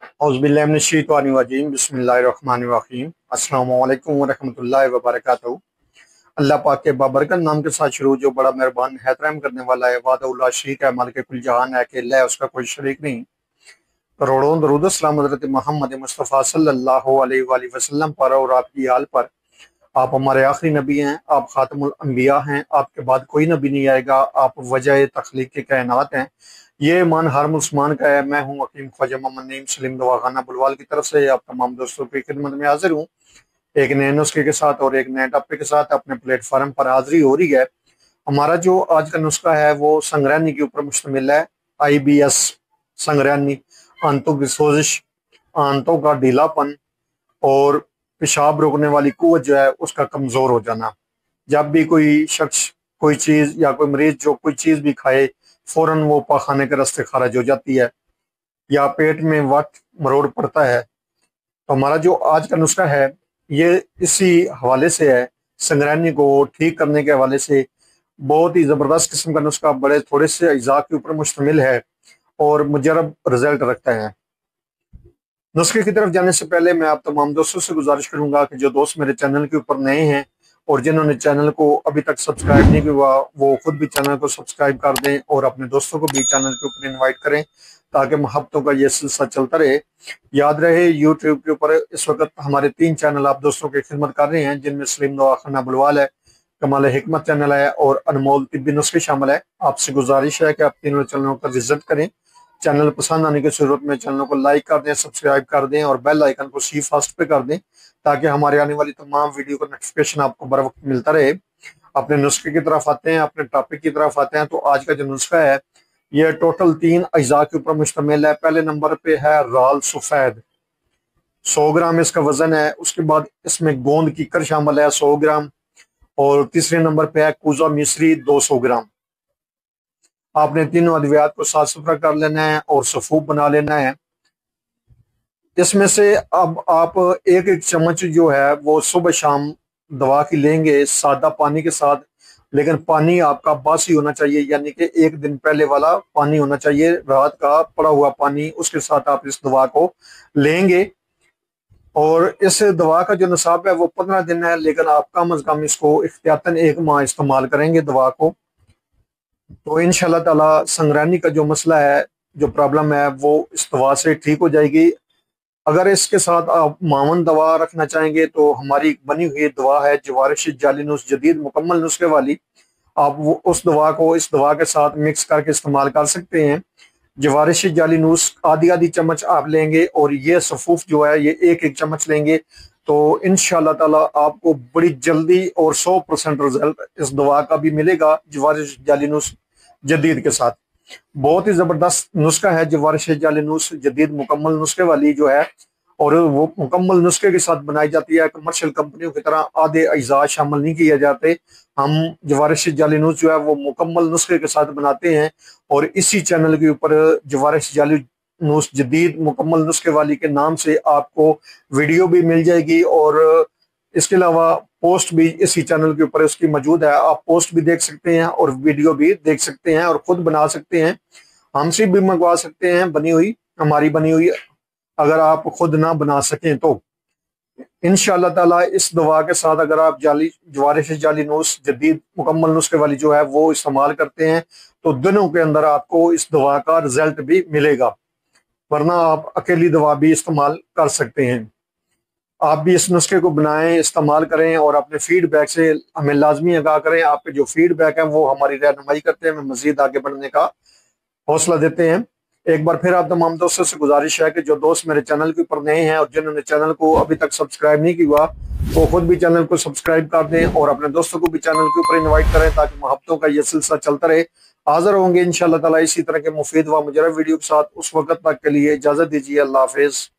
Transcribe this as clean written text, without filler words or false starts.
औज़ुबिल्लाहि बिस्मिल्लाहिर्रहमानिर्रहीम। अस्सलामु अलैकुम वरहमतुल्लाहि वबरकातुहू। अल्लाह पाक के बाबरकत नाम के साथ शुरू, जो बड़ा मेहरबान है, रहम करने वाला है, वादा शरीक है, मालिक कुल जहान है, अकेला है, उसका कोई शरीक नहीं। करोड़ों दरूद सलाम हज़रत मोहम्मद मुस्तफ़ा सल्लल्लाहु अलैहि वसल्लम पर और आपकी आल पर। आप हमारे आखिरी नबी हैं, आप खातमुल अंबिया हैं, आपके बाद कोई नबी नहीं आएगा, आप वजह तख्लीक के कायनात हैं। ये ईमान हर मुसलमान का है। मैं हूँ हकीम ख्वाजा मोहम्मद नईम सलीम दवाखाना बुलवाल की तरफ से आप तमाम दोस्तों की खिदमत में हाजिर हूँ, एक नए नुस्खे के साथ और एक नए टॉपिक के साथ अपने प्लेटफार्म पर हाजिरी हो रही है। हमारा जो आज का नुस्खा है वो संगरानी के ऊपर मुश्तमिल है। IBS संगरानी, आंतों की सोजिश, आंतों का ढीलापन और पेशाब रोकने वाली कुव्वत जो है उसका कमज़ोर हो जाना। जब भी कोई शख्स कोई चीज़ या कोई मरीज जो कोई चीज़ भी खाए, फ़ौरन वो पाखाने के रास्ते खारिज हो जाती है या पेट में वक्त मरोड़ पड़ता है। तो हमारा जो आज का नुस्खा है ये इसी हवाले से है, संगरानी को ठीक करने के हवाले से। बहुत ही ज़बरदस्त किस्म का नुस्खा, बड़े थोड़े से अज्जा के ऊपर मुश्तमिल है और मुजरब रिजल्ट रखता है। नुस्खे की तरफ जाने से पहले मैं आप तमाम दोस्तों से गुजारिश करूंगा कि जो दोस्त मेरे चैनल के ऊपर नए हैं और जिन्होंने चैनल को अभी तक सब्सक्राइब नहीं किया वो खुद भी चैनल को सब्सक्राइब कर दें और अपने दोस्तों को भी चैनल के ऊपर इनवाइट करें ताकि मोहब्बतों का ये सिलसिला चलता रहे। याद रहे, यूट्यूब के ऊपर इस वक्त हमारे 3 चैनल आप दोस्तों की खिदमत कर रहे हैं, जिनमें सलीम दवाखाना बुलवाल है, कमाल हिकमत चैनल है और अनमोल तिब्बी नुस्खे शामिल है। आपसे गुजारिश है कि आप तीनों चैनलों का विजिट करें। चैनल पसंद आने की सूरत में चैनल को लाइक कर दें, सब्सक्राइब कर दें और बेल आइकन को सी फास्ट पे कर दें ताकि हमारे आने वाली तमाम वीडियो का नोटिफिकेशन आपको बर वक्त मिलता रहे। अपने नुस्खे की तरफ आते हैं, अपने टॉपिक की तरफ आते हैं। तो आज का जो नुस्खा है ये टोटल 3 अज्जा के ऊपर मुश्तमिल है। पहले नंबर पे है राल सफेद, 100 ग्राम इसका वजन है। उसके बाद इसमें गोंद कीकर शामिल है 100 ग्राम और तीसरे नंबर पे है कूजा मिश्री 200 ग्राम। आपने तीनों अद्वियात को साफ सुथरा कर लेना है और सफूफ बना लेना है। इसमें से अब आप एक एक चम्मच जो है वो सुबह शाम दवा की लेंगे सादा पानी के साथ, लेकिन पानी आपका बासी होना चाहिए, यानी कि एक दिन पहले वाला पानी होना चाहिए, रात का पड़ा हुआ पानी। उसके साथ आप इस दवा को लेंगे और इस दवा का जो निसाब है वो 15 दिन है, लेकिन आप कम अज कम इसको इख्तियातन 1 माह इस्तेमाल करेंगे दवा को तो इंशाल्लाह ताला संगरानी का जो मसला है, जो प्रॉब्लम है, वो इस दवा से ठीक हो जाएगी। अगर इसके साथ आप मावन दवा रखना चाहेंगे तो हमारी बनी हुई दवा है जवारिश जालिनूस जदीद मुकम्मल नुस्खे वाली। आप वो उस दवा को इस दवा के साथ मिक्स करके इस्तेमाल कर सकते हैं। जवारिश जालिनूस आधी आधी चम्मच आप लेंगे और ये सफूफ जो है ये एक एक चम्मच लेंगे तो इंशाल्लाह ताला आपको बड़ी जल्दी और 100% रिजल्ट इस दवा का भी मिलेगा जवारिश जालिनूस जदीद के साथ। बहुत ही जबरदस्त नुस्खा है जवारिश जालिनूस जदीद मुकम्मल नुस्खे वाली जो है, और वो मुकम्मल नुस्खे के साथ बनाई जाती है। कमर्शियल कंपनियों की तरह आधे अज्जा शामिल नहीं किए जाते। हम जवारिश जालिनूस जो है वो मुकम्मल नुस्खे के साथ बनाते हैं और इसी चैनल के ऊपर जवारिश जालिनूस जदीद मुकम्मल नुस्खे वाली के नाम से आपको वीडियो भी मिल जाएगी और इसके अलावा पोस्ट भी इसी चैनल के ऊपर उसकी मौजूद है। आप पोस्ट भी देख सकते हैं और वीडियो भी देख सकते हैं और खुद बना सकते हैं, हमसे भी मंगवा सकते हैं बनी हुई, हमारी बनी हुई, अगर आप खुद ना बना सकें तो। इंशाअल्लाह ताला इस दवा के साथ अगर आप जवारिश जालिनूस जदीद मुकम्मल नुस्खे वाली जो है वो इस्तेमाल करते हैं तो दिनों के अंदर आपको इस दवा का रिजल्ट भी मिलेगा, वरना आप अकेली दवा भी इस्तेमाल कर सकते हैं। आप भी इस नुस्खे को बनाएं, इस्तेमाल करें और अपने फीडबैक से हमें लाजमी आगाह करें। आपके जो फीडबैक है वो हमारी रहनुमाई करते हैं, हमें मजीद आगे बढ़ने का हौसला देते हैं। एक बार फिर आप तमाम दोस्तों से गुजारिश है कि जो दोस्त मेरे चैनल के ऊपर नए हैं और जिन्होंने चैनल को अभी तक सब्सक्राइब नहीं किया वो खुद भी चैनल को सब्सक्राइब कर दें और अपने दोस्तों को भी चैनल के ऊपर इन्वाइट करें ताकि मोहब्बतों का ये सिलसिला चलता रहे। हाजिर होंगे इंशाअल्लाह ताला इसी तरह के मुफीद व मुजरब वीडियो के साथ। उस वक्त तक के लिए इजाजत दीजिए। अल्लाह हाफिज।